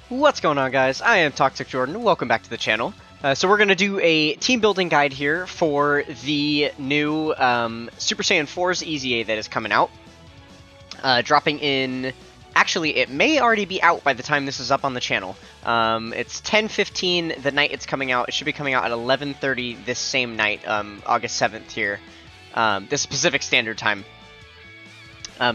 What's going on, guys? I am Toxic Jordan. Welcome back to the channel. So we're going to do a team building guide here for the new Super Saiyan 4's EZA that is coming out. Dropping in... Actually, it may already be out by the time this is up on the channel. It's 10:15 the night it's coming out. It should be coming out at 11:30 this same night, August 7th here. This Pacific Standard Time.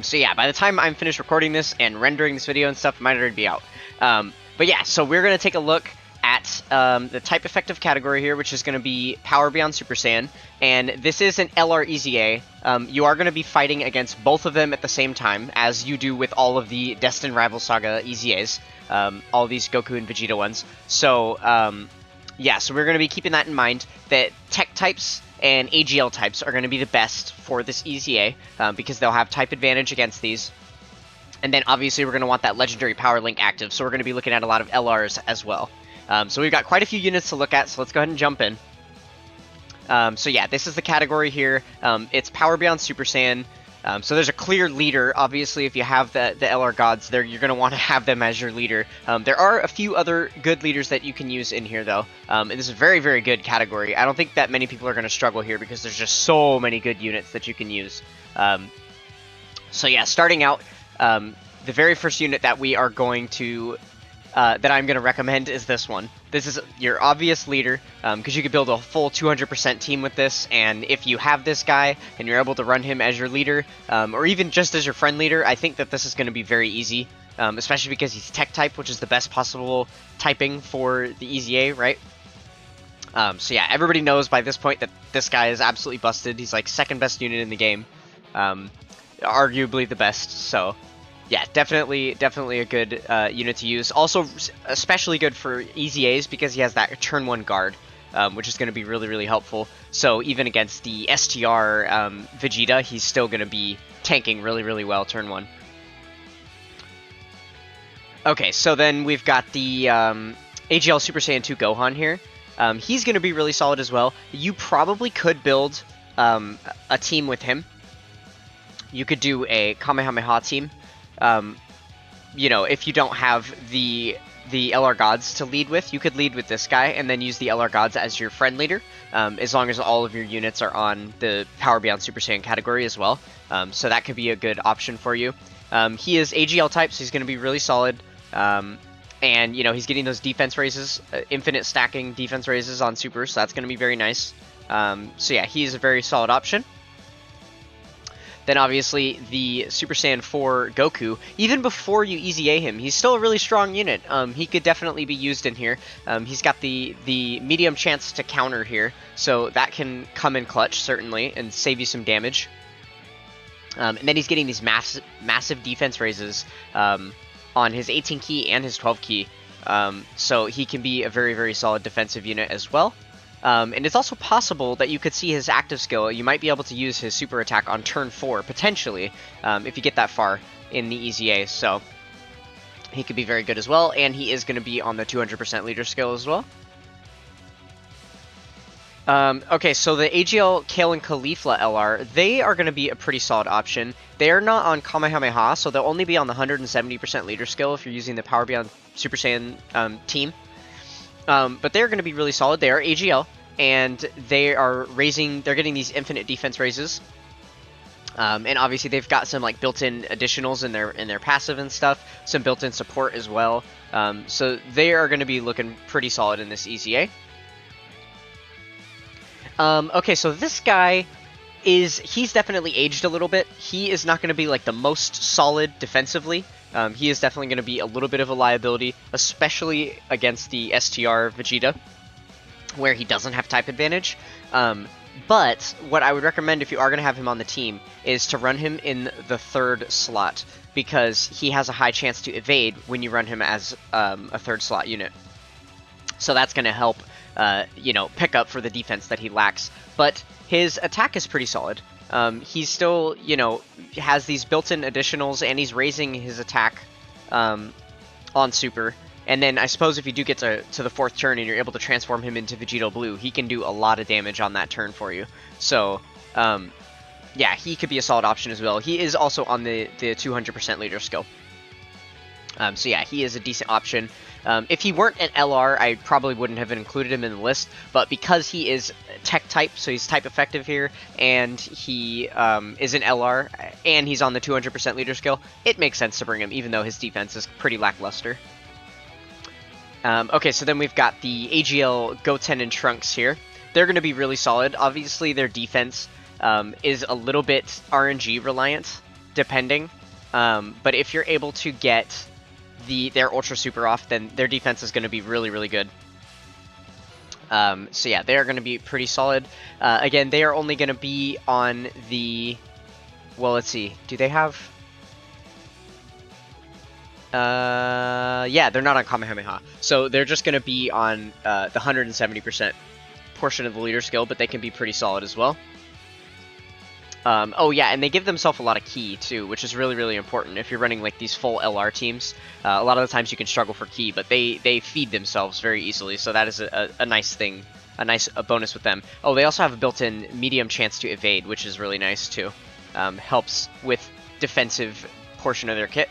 So yeah, by the time I'm finished recording this and rendering this video and stuff, it might already be out. But yeah, so we're going to take a look at the type effective category here, which is going to be Power Beyond Super Saiyan. And this is an LR EZA. You are going to be fighting against both of them at the same time, as you do with all of the Destined Rival Saga EZAs. All these Goku and Vegeta ones. So, yeah, so we're going to be keeping that in mind, that tech types and AGL types are going to be the best for this EZA, because they'll have type advantage against these. And then obviously we're going to want that legendary power link active, so we're going to be looking at a lot of LRs as well. So we've got quite a few units to look at, so let's go ahead and jump in. So yeah, this is the category here. It's Power Beyond Super Saiyan. So there's a clear leader. Obviously, if you have the LR gods, you're going to want to have them as your leader. There are a few other good leaders that you can use in here, though. And this is a very, very good category. I don't think that many people are going to struggle here because there's just so many good units that you can use. So yeah, starting out, the very first unit that we are going to... that I'm going to recommend is this one. This is your obvious leader, because you could build a full 200% team with this, and if you have this guy, and you're able to run him as your leader, or even just as your friend leader, I think that this is going to be very easy, especially because he's tech type, which is the best possible typing for the EZA, right? So yeah, everybody knows by this point that this guy is absolutely busted. He's like second best unit in the game, arguably the best, so... Yeah, definitely a good unit to use. Also, especially good for EZAs because he has that turn 1 guard, which is going to be really, really helpful. So even against the STR Vegeta, he's still going to be tanking really, really well turn 1. Okay, so then we've got the AGL Super Saiyan 2 Gohan here. He's going to be really solid as well. You probably could build a team with him. You could do a Kamehameha team. You know, if you don't have the LR gods to lead with, you could lead with this guy and then use the LR gods as your friend leader, as long as all of your units are on the Power Beyond Super Saiyan category as well. So that could be a good option for you. He is AGL type, so he's going to be really solid. And, you know, he's getting those defense raises, infinite stacking defense raises on Super, so that's going to be very nice. So yeah, he's a very solid option. Then obviously the Super Saiyan 4 Goku, even before you EZA him, he's still a really strong unit. He could definitely be used in here. He's got the medium chance to counter here, so that can come in clutch, certainly, and save you some damage. And then he's getting these massive defense raises on his 18 key and his 12 key, so he can be a very, very solid defensive unit as well. And it's also possible that you could see his active skill. You might be able to use his super attack on turn 4, potentially, if you get that far in the EZA. So he could be very good as well, and he is going to be on the 200% leader skill as well. Okay, so the AGL Kale and Caulifla LR, they are going to be a pretty solid option. They're not on Kamehameha, so they'll only be on the 170% leader skill if you're using the Power Beyond Super Saiyan team. But they're going to be really solid. They are AGL, and they're getting these infinite defense raises. And obviously they've got some like built-in additionals in their passive and stuff, some built-in support as well. So they are going to be looking pretty solid in this EZA. Okay, so this guy he's definitely aged a little bit. He is not going to be like the most solid defensively. He is definitely going to be a little bit of a liability, especially against the STR Vegeta, where he doesn't have type advantage. But what I would recommend if you are going to have him on the team is to run him in the 3rd slot, because he has a high chance to evade when you run him as a 3rd slot unit. So that's going to help, you know, pick up for the defense that he lacks. But his attack is pretty solid. He's still, you know, has these built-in additionals, and he's raising his attack on Super. And then I suppose if you do get to the 4th turn and you're able to transform him into Vegeta Blue, he can do a lot of damage on that turn for you. So, yeah, he could be a solid option as well. He is also on the 200% leader skill. So yeah, he is a decent option. If he weren't an LR, I probably wouldn't have included him in the list, but because he is tech type, so he's type effective here, and he is an LR, and he's on the 200% leader skill, it makes sense to bring him, even though his defense is pretty lackluster. Okay, so then we've got the Agl Goten and Trunks here. They're going to be really solid. Obviously, their defense is a little bit RNG reliant, depending. But if you're able to get their Ultra Super off, then their defense is going to be really, really good. So yeah, they are going to be pretty solid. Again, they are only going to be on the... Well, let's see. Do they have... yeah, they're not on Kamehameha. So they're just going to be on the 170% portion of the leader skill, but they can be pretty solid as well. Oh yeah, and they give themselves a lot of ki too, which is really, really important. If you're running like these full LR teams, a lot of the times you can struggle for ki, but they feed themselves very easily, so that is a nice thing, a bonus with them. Oh, they also have a built-in medium chance to evade, which is really nice too. Helps with defensive portion of their kit.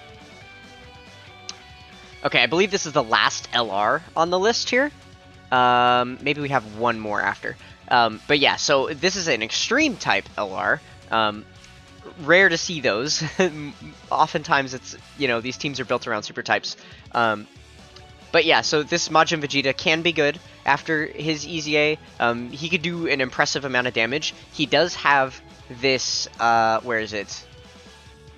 Okay, I believe this is the last LR on the list here. Maybe we have one more after. But yeah, so this is an extreme type LR. Rare to see those. Oftentimes it's, you know, these teams are built around super types. But yeah, so this Majin Vegeta can be good after his EZA. He could do an impressive amount of damage. He does have this, where is it?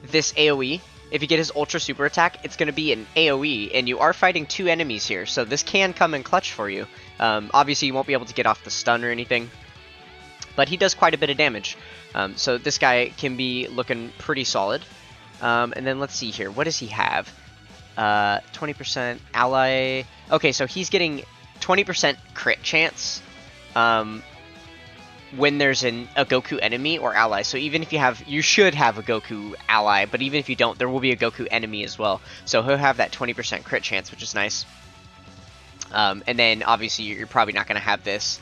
This AoE. If you get his Ultra Super Attack, it's going to be an AoE, and you are fighting two enemies here, so this can come in clutch for you. Obviously, you won't be able to get off the stun or anything, but he does quite a bit of damage. So this guy can be looking pretty solid. And then let's see here. What does he have? 20% ally. Okay, so he's getting 20% crit chance when there's a Goku enemy or ally. So even if you should have a Goku ally, but even if you don't, there will be a Goku enemy as well. So he'll have that 20% crit chance, which is nice. And then obviously you're probably not going to have this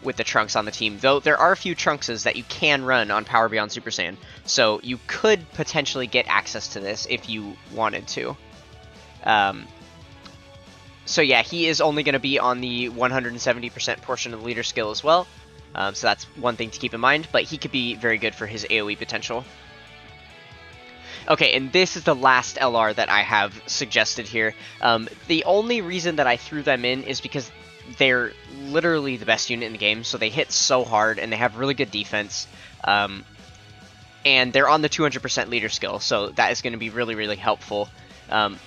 with the Trunks on the team, though there are a few Trunkses that you can run on Power Beyond Super Saiyan. So you could potentially get access to this if you wanted to. So yeah, he is only going to be on the 170% portion of the leader skill as well. So that's one thing to keep in mind, but he could be very good for his AoE potential. Okay, and this is the last LR that I have suggested here. The only reason that I threw them in is because they're literally the best unit in the game, so they hit so hard, and they have really good defense. And they're on the 200% leader skill, so that is going to be really, really helpful.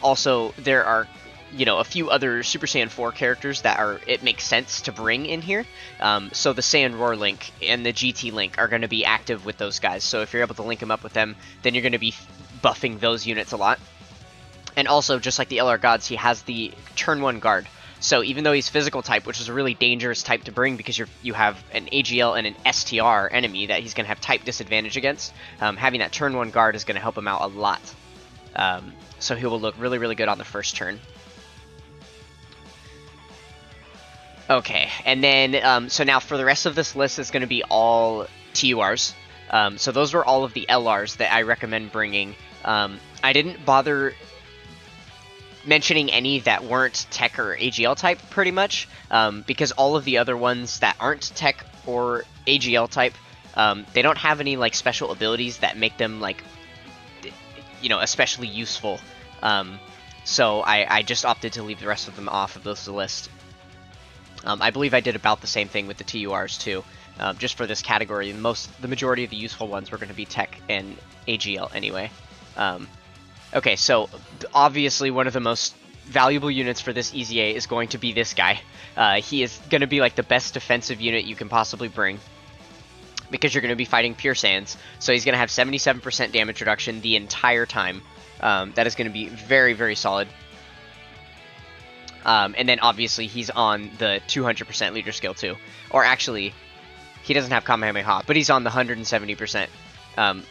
Also, there are, you know, a few other Super Saiyan 4 characters that it makes sense to bring in here. So the Saiyan Roar link and the GT link are going to be active with those guys. So if you're able to link them up with them, then you're going to be buffing those units a lot. And also, just like the LR Gods, he has the turn 1 guard. So even though he's physical type, which is a really dangerous type to bring because you have an AGL and an STR enemy that he's going to have type disadvantage against, having that turn 1 guard is going to help him out a lot. So he will look really, really good on the first turn. Okay, and then, so now for the rest of this list, it's going to be all TURs. So those were all of the LRs that I recommend bringing. I didn't bother mentioning any that weren't tech or AGL type, pretty much, because all of the other ones that aren't tech or AGL type, they don't have any, like, special abilities that make them, like, you know, especially useful. So I just opted to leave the rest of them off of this list. I believe I did about the same thing with the TURs too, just for this category. The majority of the useful ones were going to be tech and AGL anyway. Okay, so obviously one of the most valuable units for this EZA is going to be this guy. He is going to be like the best defensive unit you can possibly bring, because you're going to be fighting Pure Saiyans. So he's going to have 77% damage reduction the entire time. That is going to be very, very solid. And then obviously he's on the 200% leader skill too. Or actually, he doesn't have Kamehameha, but he's on the 170%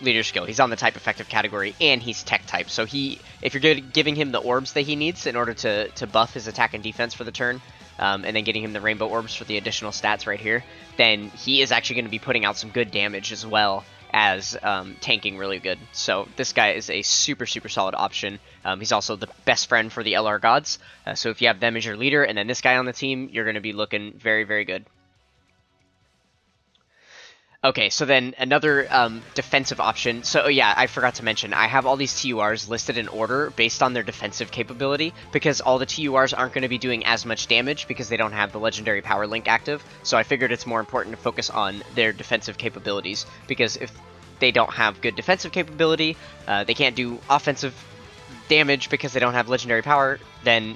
leader skill. He's on the type effective category, and he's tech type. So if you're giving him the orbs that he needs in order to buff his attack and defense for the turn, and then getting him the rainbow orbs for the additional stats right here, then he is actually going to be putting out some good damage as well as tanking really good. So this guy is a super solid option. He's also the best friend for the LR gods. So if you have them as your leader and then this guy on the team, you're going to be looking very good. Okay, so then another defensive option. So yeah, I forgot to mention, I have all these TURs listed in order based on their defensive capability, because all the TURs aren't going to be doing as much damage because they don't have the legendary power link active. So I figured it's more important to focus on their defensive capabilities, because if they don't have good defensive capability, they can't do offensive damage because they don't have legendary power, then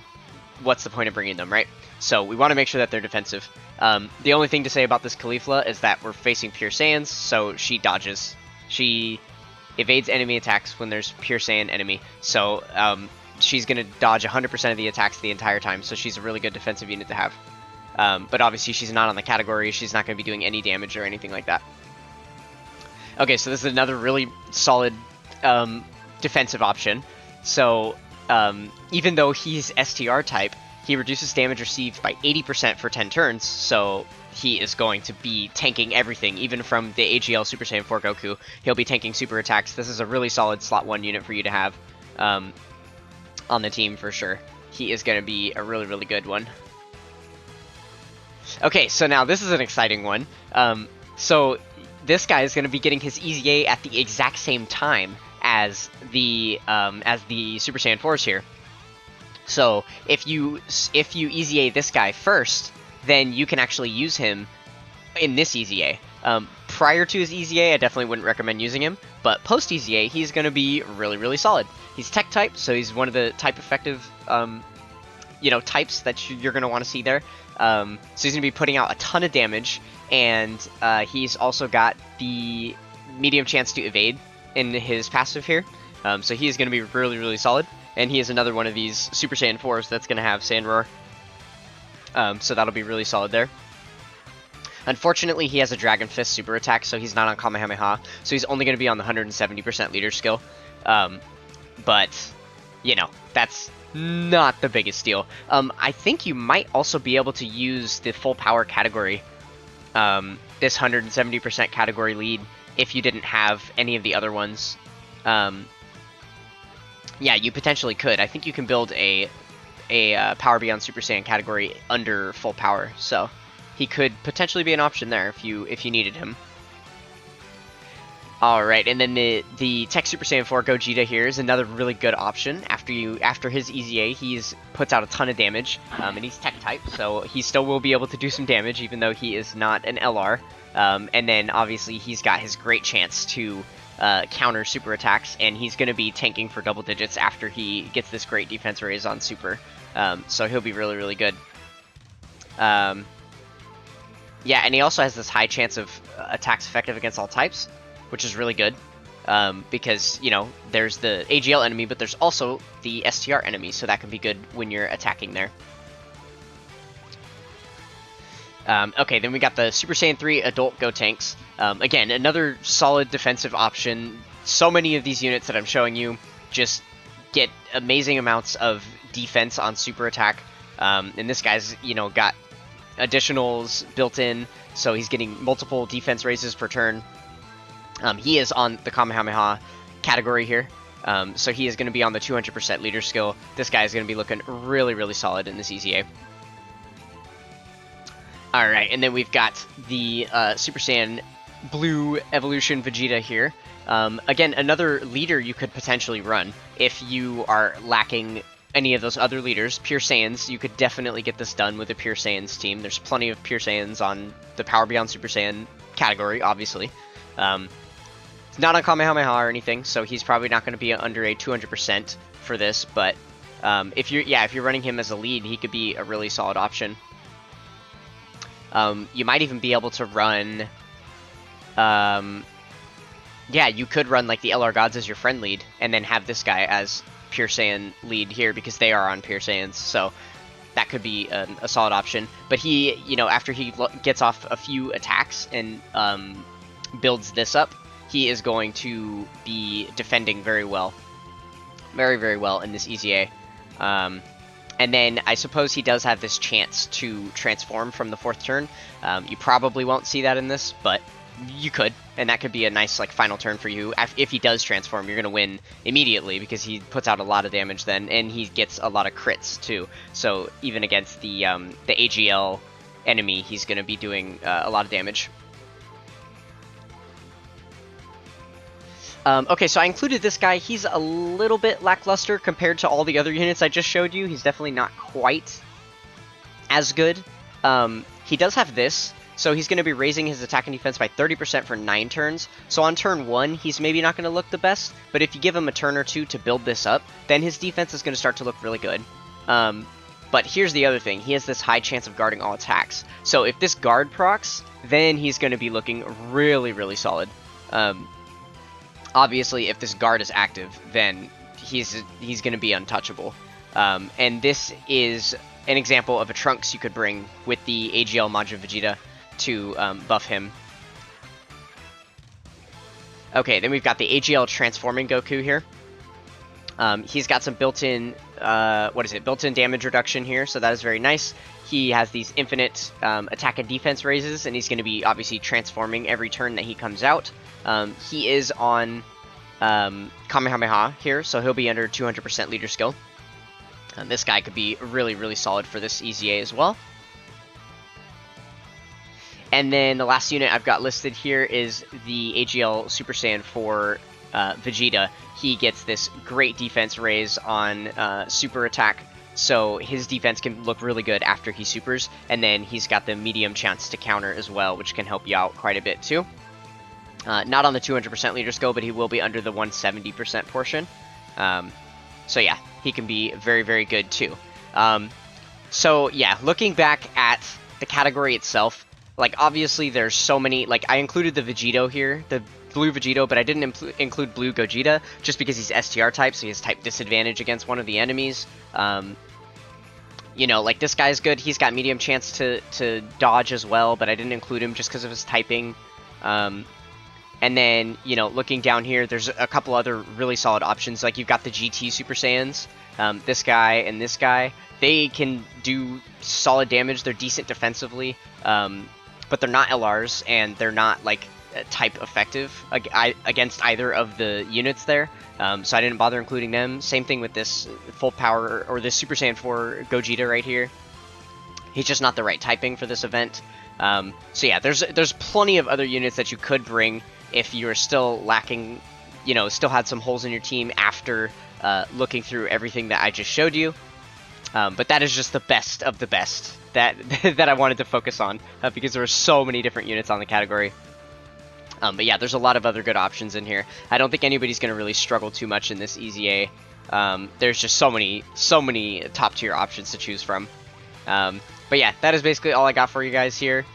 what's the point of bringing them, right? So we want to make sure that they're defensive. The only thing to say about this Caulifla is that we're facing Pure Saiyans, so she dodges. She evades enemy attacks when there's Pure Saiyan enemy, so she's going to dodge 100% of the attacks the entire time, so she's a really good defensive unit to have. But obviously she's not on the category, she's not going to be doing any damage or anything like that. Okay, so this is another really solid defensive option. So even though he's STR type, he reduces damage received by 80% for 10 turns, so he is going to be tanking everything, even from the AGL Super Saiyan 4 Goku. He'll be tanking super attacks. This is a really solid slot 1 unit for you to have on the team for sure. He is going to be a really good one. Okay, so now this is an exciting one. So this guy is going to be getting his EZA at the exact same time as the Super Saiyan 4s here. So if you EZA this guy first, then you can actually use him in this EZA. Prior to his EZA, I definitely wouldn't recommend using him, but post EZA, he's going to be really solid. He's tech type, so he's one of the type effective types that you're going to want to see there. So he's going to be putting out a ton of damage, and he's also got the medium chance to evade in his passive here. So he is going to be really solid. And he is another one of these Super Saiyan 4s that's going to have Saiyan Roar. So that'll be really solid there. Unfortunately, he has a Dragon Fist super attack, so he's not on Kamehameha. So he's only going to be on the 170% leader skill. But, that's not the biggest deal. I think you might also be able to use the full power category, this 170% category lead, if you didn't have any of the other ones. Yeah, you potentially could. I think you can build a Power Beyond Super Saiyan category under full power, so he could potentially be an option there if you needed him. All right, and then the Tech Super Saiyan 4 Gogeta here is another really good option. After his EZA, he's puts out a ton of damage, and he's Tech type, so he still will be able to do some damage even though he is not an LR. And then obviously he's got his great chance to counter super attacks, and he's going to be tanking for double digits after he gets this great defense raise on super. So he'll be really good. Yeah, and he also has this high chance of attacks effective against all types, which is really good. Because, there's the AGL enemy, but there's also the STR enemy, so that can be good when you're attacking there. Okay, then we got the Super Saiyan 3 Adult Gotenks. Again, another solid defensive option. So many of these units that I'm showing you just get amazing amounts of defense on super attack. And this guy's, got additionals built in, so he's getting multiple defense raises per turn. He is on the Kamehameha category here. So he is going to be on the 200% leader skill. This guy is going to be looking really solid in this EZA. Alright, and then we've got the Super Saiyan Blue Evolution Vegeta here. Again, another leader you could potentially run if you are lacking any of those other leaders. Pure Saiyans, you could definitely get this done with a Pure Saiyans team. There's plenty of Pure Saiyans on the Power Beyond Super Saiyan category, obviously. It's not on Kamehameha or anything, so he's probably not going to be under a 200% for this, but if you're running him as a lead, he could be a really solid option. You might even be able to run, you could run like the LR Gods as your friend lead, and then have this guy as Pure Saiyan lead here, because they are on Pure Saiyans, so that could be a solid option. But he, after he gets off a few attacks and builds this up, he is going to be defending very well. Very well in this EZA. And then I suppose he does have this chance to transform from the 4th turn. You probably won't see that in this, but you could, and that could be a nice like final turn for you. If he does transform, you're gonna win immediately because he puts out a lot of damage then, and he gets a lot of crits too. So even against the AGL enemy, he's gonna be doing a lot of damage. Okay, so I included this guy. He's a little bit lackluster compared to all the other units I just showed you. He's definitely not quite as good. He does have this, so he's going to be raising his attack and defense by 30% for 9 turns. So on turn 1, he's maybe not going to look the best, but if you give him a turn or two to build this up, then his defense is going to start to look really good. But here's the other thing. He has this high chance of guarding all attacks. So if this guard procs, then he's going to be looking really, really solid. Obviously, if this guard is active, then he's going to be untouchable. And this is an example of a Trunks you could bring with the AGL Majin Vegeta to buff him. Okay, then we've got the AGL Transforming Goku here. He's got some built-in, built-in damage reduction here, so that is very nice. He has these infinite attack and defense raises, and he's going to be obviously transforming every turn that he comes out. He is on Kamehameha here, so he'll be under 200% leader skill. This guy could be really, really solid for this EZA as well. And then the last unit I've got listed here is the AGL Super Saiyan 4 Vegeta. He gets this great defense raise on super attack, so his defense can look really good after he supers, and then he's got the medium chance to counter as well, which can help you out quite a bit too. Not on the 200% leader skill, but he will be under the 170% portion. So yeah, he can be very, very good too. So yeah, looking back at the category itself, like obviously there's so many, like I included the Vegito here, the blue Vegito, but I didn't include blue Gogeta just because he's STR type, so he has type disadvantage against one of the enemies. You know, like this guy's good. He's got medium chance to dodge as well, but I didn't include him just because of his typing. And then, you know, looking down here, there's a couple other really solid options. Like you've got the GT Super Saiyans, this guy and this guy. They can do solid damage. They're decent defensively, but they're not LRs, and they're not like type effective against either of the units there. So I didn't bother including them. Same thing with this full power, or this Super Saiyan 4 Gogeta right here. He's just not the right typing for this event. So yeah, there's plenty of other units that you could bring if you're still lacking, you know, still had some holes in your team after looking through everything that I just showed you. But that is just the best of the best that that I wanted to focus on, because there were so many different units on the category. But yeah, there's a lot of other good options in here. I don't think anybody's going to really struggle too much in this EZA. There's just so many top tier options to choose from. But yeah, that is basically all I got for you guys here.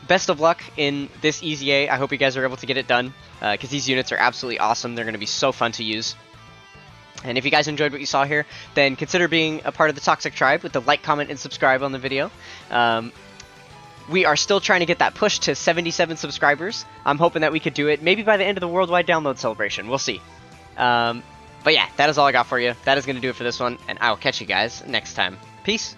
Best of luck in this EZA. I hope you guys are able to get it done, because these units are absolutely awesome. They're going to be so fun to use. And if you guys enjoyed what you saw here, then consider being a part of the Toxic Tribe with the like, comment, and subscribe on the video. We are still trying to get that push to 77 subscribers. I'm hoping that we could do it maybe by the end of the worldwide download celebration. We'll see. But yeah, that is all I got for you. That is going to do it for this one, and I will catch you guys next time. Peace.